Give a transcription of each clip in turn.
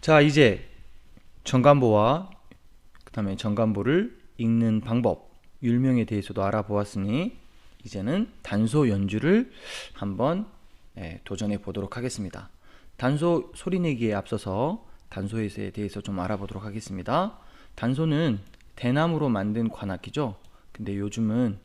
자, 이제 정관보와 그 다음에 정관보를 읽는 방법, 율명에 대해서도 알아보았으니 이제는 단소 연주를 한번 도전해 보도록 하겠습니다. 단소 소리내기에 앞서서 단소에 대해서 좀 알아보도록 하겠습니다. 단소는 대나무로 만든 관악기죠. 근데 요즘은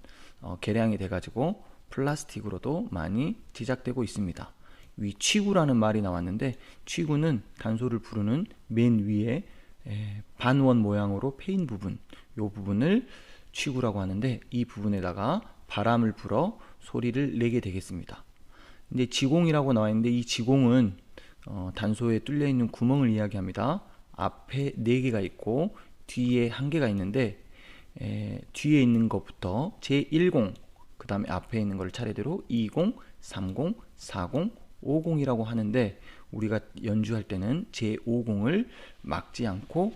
개량이 돼가지고 플라스틱으로도 많이 제작되고 있습니다. 위 취구라는 말이 나왔는데, 취구는 단소를 부르는 맨 위에 반원 모양으로 패인 부분, 이 부분을 취구라고 하는데, 이 부분에다가 바람을 불어 소리를 내게 되겠습니다. 이제 지공이라고 나와 있는데, 이 지공은 단소에 뚫려 있는 구멍을 이야기합니다. 앞에 4개가 있고 뒤에 1개가 있는데, 뒤에 있는 것부터 제1공, 그 다음에 앞에 있는 걸 차례대로 2공, 3공, 4공, 5공이라고 하는데, 우리가 연주할 때는 제5공을 막지 않고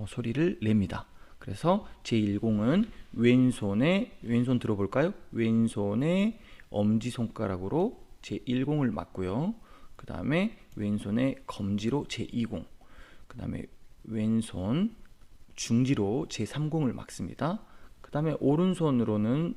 소리를 냅니다. 그래서 제1공은 왼손 들어볼까요? 왼손의 엄지손가락으로 제1공을 막고요. 그 다음에 왼손의 검지로 제2공, 그 다음에 왼손 중지로 제3공을 막습니다. 그 다음에 오른손으로는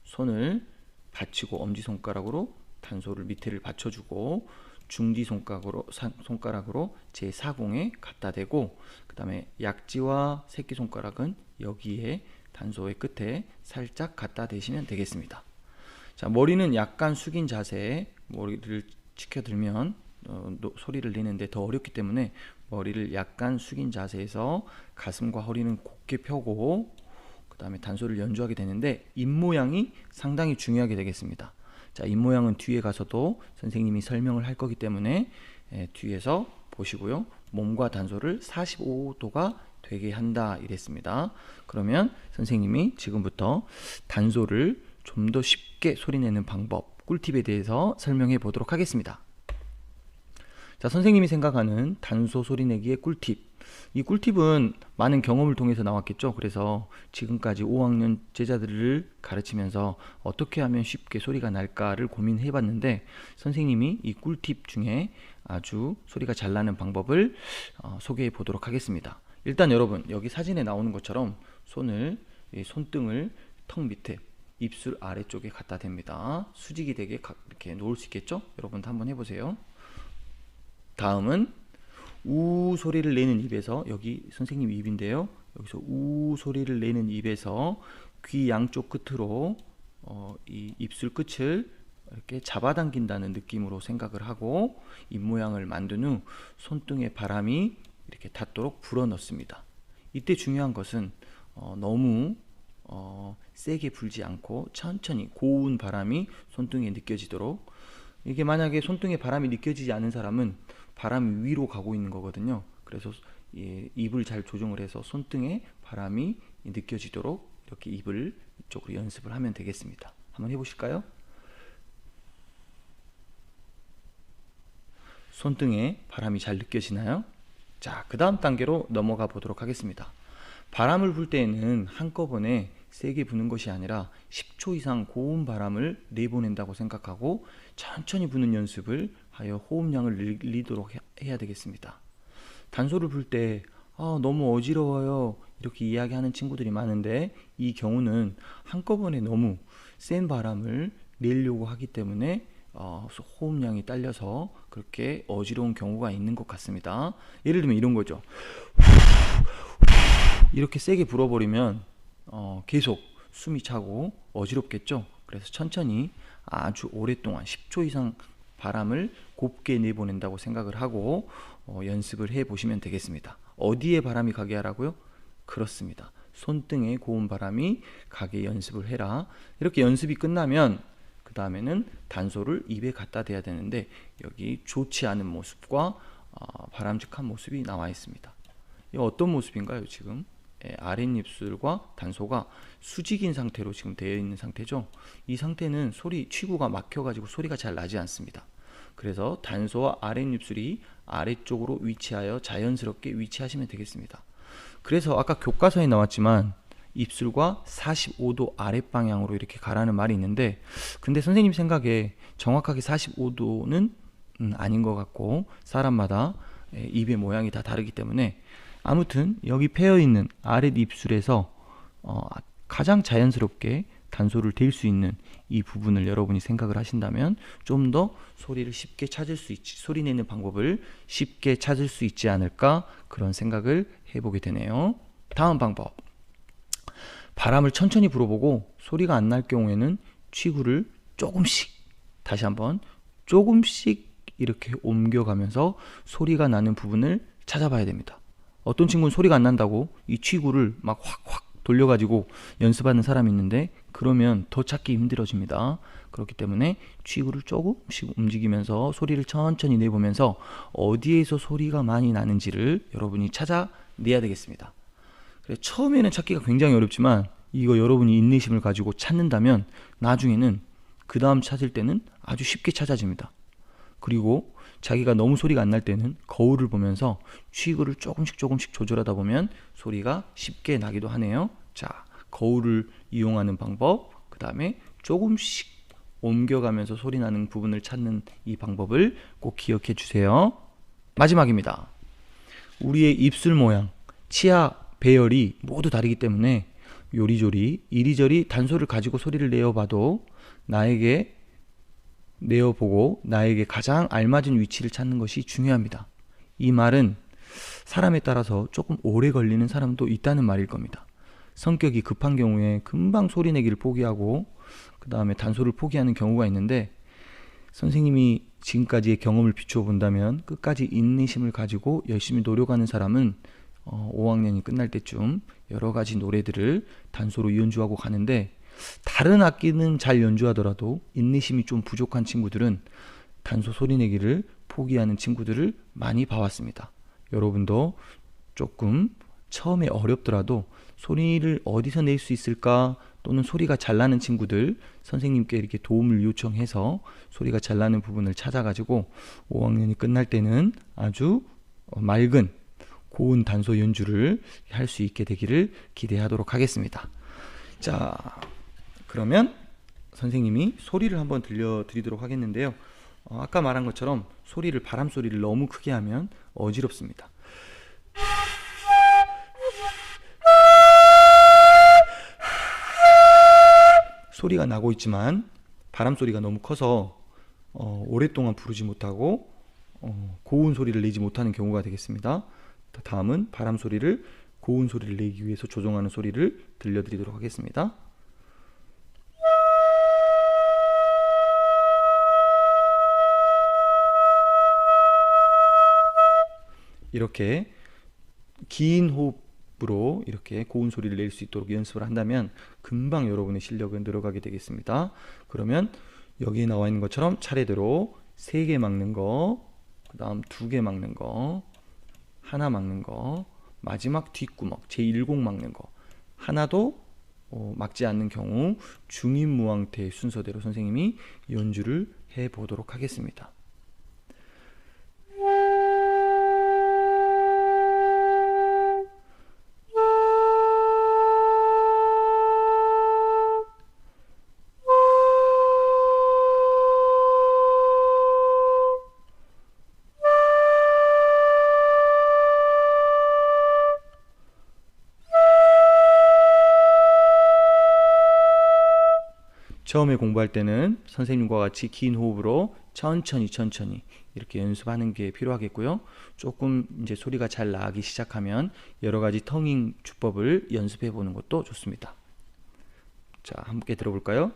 손을 받치고 엄지손가락으로 단소를 밑에를 받쳐주고, 중지손가락으로 제4공에 갖다 대고, 그 다음에 약지와 새끼손가락은 여기에 단소의 끝에 살짝 갖다 대시면 되겠습니다. 자, 머리는 약간 숙인 자세에 머리를 치켜들면 소리를 내는데 더 어렵기 때문에 머리를 약간 숙인 자세에서 가슴과 허리는 곧게 펴고, 그 다음에 단소를 연주하게 되는데, 입모양이 상당히 중요하게 되겠습니다. 자, 입모양은 뒤에 가서도 선생님이 설명을 할 거기 때문에 뒤에서 보시고요. 몸과 단소를 45도가 되게 한다 이랬습니다. 그러면 선생님이 지금부터 단소를 좀 더 쉽게 소리내는 방법, 꿀팁에 대해서 설명해 보도록 하겠습니다. 자, 선생님이 생각하는 단소 소리내기의 꿀팁, 이 꿀팁은 많은 경험을 통해서 나왔겠죠. 그래서 지금까지 5학년 제자들을 가르치면서 어떻게 하면 쉽게 소리가 날까를 고민해 봤는데, 선생님이 이 꿀팁 중에 아주 소리가 잘 나는 방법을 소개해 보도록 하겠습니다. 일단 여러분, 여기 사진에 나오는 것처럼 손등을 턱 밑에, 입술 아래쪽에 갖다 댑니다. 수직이 되게 이렇게 놓을 수 있겠죠. 여러분도 한번 해보세요. 다음은 우 소리를 내는 입에서, 여기 선생님 입인데요, 여기서 우 소리를 내는 입에서 귀 양쪽 끝으로 이 입술 끝을 이렇게 잡아당긴다는 느낌으로 생각을 하고, 입 모양을 만든 후 손등에 바람이 이렇게 닿도록 불어 넣습니다. 이때 중요한 것은 너무 세게 불지 않고 천천히 고운 바람이 손등에 느껴지도록. 이게 만약에 손등에 바람이 느껴지지 않는 사람은 바람이 위로 가고 있는 거거든요. 그래서 입을 잘 조정을 해서 손등에 바람이 느껴지도록 이렇게 입을 이쪽으로 연습을 하면 되겠습니다. 한번 해보실까요? 손등에 바람이 잘 느껴지나요? 자, 그 다음 단계로 넘어가 보도록 하겠습니다. 바람을 불 때에는 한꺼번에 세게 부는 것이 아니라 10초 이상 고운 바람을 내보낸다고 생각하고 천천히 부는 연습을 하여 호흡량을 늘리도록 해야 되겠습니다. 단소를 불 때 너무 어지러워요 이렇게 이야기하는 친구들이 많은데, 이 경우는 한꺼번에 너무 센 바람을 내려고 하기 때문에 호흡량이 딸려서 그렇게 어지러운 경우가 있는 것 같습니다. 예를 들면 이런 거죠. 이렇게 세게 불어버리면 계속 숨이 차고 어지럽겠죠. 그래서 천천히 아주 오랫동안 10초 이상 바람을 곱게 내보낸다고 생각을 하고 연습을 해 보시면 되겠습니다. 어디에 바람이 가게 하라고요? 그렇습니다. 손등에 고운 바람이 가게 연습을 해라. 이렇게 연습이 끝나면 그 다음에는 단소를 입에 갖다 대야 되는데, 여기 좋지 않은 모습과 바람직한 모습이 나와 있습니다. 이 어떤 모습인가요? 지금 아랫입술과 단소가 수직인 상태로 지금 되어 있는 상태죠. 이 상태는 취구가 막혀가지고 소리가 잘 나지 않습니다. 그래서 단소와 아랫입술이 아래쪽으로 위치하여 자연스럽게 위치하시면 되겠습니다. 그래서 아까 교과서에 나왔지만 입술과 45도 아랫방향으로 이렇게 가라는 말이 있는데, 근데 선생님 생각에 정확하게 45도는 아닌 것 같고, 사람마다 입의 모양이 다 다르기 때문에 아무튼 여기 패여 있는 아랫 입술에서 가장 자연스럽게 단소를 댈 수 있는 이 부분을 여러분이 생각을 하신다면 좀 더 소리를 쉽게 찾을 수 있지, 소리 내는 방법을 쉽게 찾을 수 있지 않을까, 그런 생각을 해보게 되네요. 다음 방법, 바람을 천천히 불어보고 소리가 안 날 경우에는 취구를 조금씩, 다시 한번 조금씩 이렇게 옮겨가면서 소리가 나는 부분을 찾아봐야 됩니다. 어떤 친구는 소리가 안 난다고 이 취구를 막 확확 돌려가지고 연습하는 사람이 있는데 그러면 더 찾기 힘들어집니다. 그렇기 때문에 취구를 조금씩 움직이면서 소리를 천천히 내보면서 어디에서 소리가 많이 나는지를 여러분이 찾아내야 되겠습니다. 처음에는 찾기가 굉장히 어렵지만 이거 여러분이 인내심을 가지고 찾는다면 나중에는 그 다음 찾을 때는 아주 쉽게 찾아집니다. 그리고 자기가 너무 소리가 안 날 때는 거울을 보면서 취구를 조금씩 조절하다 보면 소리가 쉽게 나기도 하네요. 자, 거울을 이용하는 방법, 그 다음에 조금씩 옮겨가면서 소리 나는 부분을 찾는 이 방법을 꼭 기억해 주세요. 마지막입니다. 우리의 입술 모양, 치아 배열이 모두 다르기 때문에 요리조리 이리저리 단소를 가지고 소리를 내어봐도 내어보고 나에게 가장 알맞은 위치를 찾는 것이 중요합니다. 이 말은 사람에 따라서 조금 오래 걸리는 사람도 있다는 말일 겁니다. 성격이 급한 경우에 금방 소리 내기를 포기하고 그 다음에 단소를 포기하는 경우가 있는데, 선생님이 지금까지의 경험을 비추어 본다면 끝까지 인내심을 가지고 열심히 노력하는 사람은 5학년이 끝날 때쯤 여러 가지 노래들을 단소로 연주하고 가는데, 다른 악기는 잘 연주하더라도 인내심이 좀 부족한 친구들은 단소 소리 내기를 포기하는 친구들을 많이 봐왔습니다. 여러분도 조금 처음에 어렵더라도 소리를 어디서 낼 수 있을까, 또는 소리가 잘 나는 친구들 선생님께 이렇게 도움을 요청해서 소리가 잘 나는 부분을 찾아가지고 5학년이 끝날 때는 아주 맑은 고운 단소 연주를 할 수 있게 되기를 기대하도록 하겠습니다. 자, 그러면 선생님이 소리를 한번 들려드리도록 하겠는데요. 아까 말한 것처럼 바람 소리를 너무 크게 하면 어지럽습니다. 소리가 나고 있지만 바람 소리가 너무 커서 오랫동안 부르지 못하고 고운 소리를 내지 못하는 경우가 되겠습니다. 다음은 바람 소리를, 고운 소리를 내기 위해서 조정하는 소리를 들려드리도록 하겠습니다. 이렇게 긴 호흡으로 이렇게 고운 소리를 낼 수 있도록 연습을 한다면 금방 여러분의 실력은 늘어가게 되겠습니다. 그러면 여기 나와 있는 것처럼 차례대로 3개 막는 거, 그 다음 2개 막는 거, 하나 막는 거, 마지막 뒷구멍 제1곡 막는 거, 하나도 막지 않는 경우 중임무왕태 순서대로 선생님이 연주를 해보도록 하겠습니다. 처음에 공부할 때는 선생님과 같이 긴 호흡으로 천천히 이렇게 연습하는 게 필요하겠고요. 조금 이제 소리가 잘 나기 시작하면 여러 가지 텅잉 주법을 연습해 보는 것도 좋습니다. 자, 함께 들어볼까요?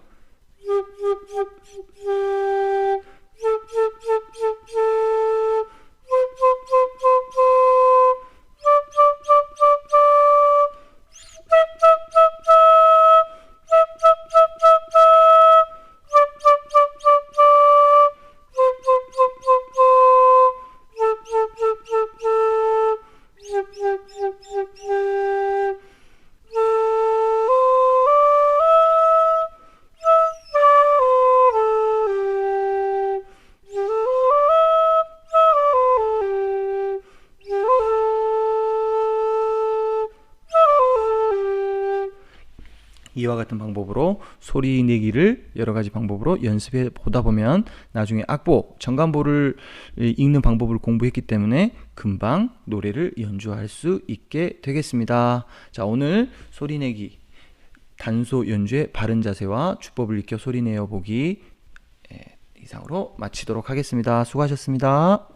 이와 같은 방법으로 소리 내기를 여러 가지 방법으로 연습해 보다 보면 나중에 악보, 정간보를 읽는 방법을 공부했기 때문에 금방 노래를 연주할 수 있게 되겠습니다. 자, 오늘 소리 내기 단소 연주의 바른 자세와 주법을 익혀 소리 내어 보기 이상으로 마치도록 하겠습니다. 수고하셨습니다.